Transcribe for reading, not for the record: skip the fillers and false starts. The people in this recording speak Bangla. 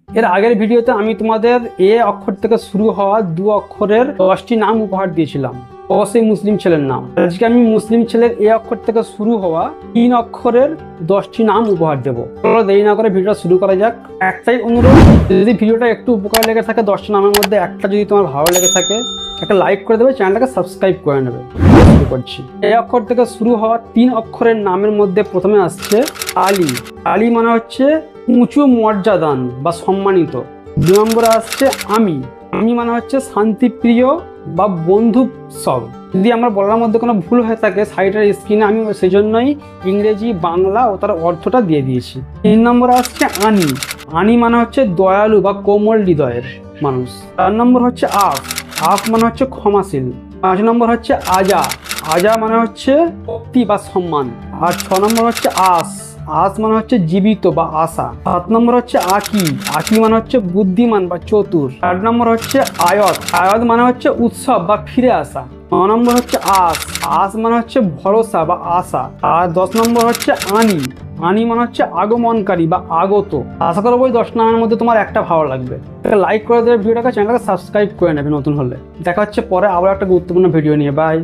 এর আগের ভিডিওতে আমি তোমাদের এ অক্ষর থেকে শুরু হওয়া 2 অক্ষরের 10টি নাম উপহার দিয়েছিলাম, অবশ্যই মুসলিম ছেলের নাম। আজকে আমি মুসলিম ছেলের এ অক্ষর থেকে শুরু হওয়া 3 অক্ষরের 10টি নাম উপহার দেবো। চলো দেরি না করে ভিডিওটা শুরু করা যাক। একটাই অনুরোধ, যদি ভিডিওটা একটু উপকার লেগে থাকে 10টা নামের মধ্যে একটা যদি তোমার ভালো লেগে থাকে, একটা লাইক করে দেবে, চ্যানেলটাকে সাবস্ক্রাইব করে নেবে। শুরু করছি। এই অক্ষর থেকে শুরু হওয়া 3 অক্ষরের নামের মধ্যে প্রথমে আসছে আলী। আলী মানে হচ্ছে উঁচু মর্যাদান বা সম্মানিত। 2 নম্বরে আসছে আমি। আমি মানে হচ্ছে শান্তিপ্রিয় বা বন্ধু সব। যদি আমার বলার মধ্যে কোনো ভুল হয়ে থাকে সাইডের স্ক্রিনে আমি সেই জন্যই ইংরেজি বাংলা ও তার অর্থটা দিয়ে দিয়েছি। 3 নম্বরে আসছে আনি। আনি মানে হচ্ছে দয়ালু বা কোমল হৃদয়ের মানুষ। 4 নম্বর হচ্ছে আফ। আফ মানে হচ্ছে ক্ষমাশীল। 5 নম্বর হচ্ছে আজা। আজা মানে হচ্ছে ভক্তি বা সম্মান। আর 6 নম্বর হচ্ছে আস। আস মানে হচ্ছে জীবিত বা আশা। 7 নম্বর হচ্ছে আকি। আকি মানে হচ্ছে বুদ্ধিমান বা চতুর। 8 নম্বর হচ্ছে আয়ত। আয়ত মানে হচ্ছে উৎসব বা ফিরে আসা। 9 নম্বর হচ্ছে আস। আস মানে হচ্ছে ভরসা বা আশা। আর 10 নম্বর হচ্ছে আনি। আনি মানে হচ্ছে আগমনকারী বা আগত। আশা করবো ওই 10 নামের মধ্যে তোমার একটা ভালো লাগবে। লাইক করে দেবে ভিডিওটাকে, চ্যানেলটাকে সাবস্ক্রাইব করে নেবে নতুন হলে। দেখা হচ্ছে পরে আবার একটা গুরুত্বপূর্ণ ভিডিও নিয়ে। বাই।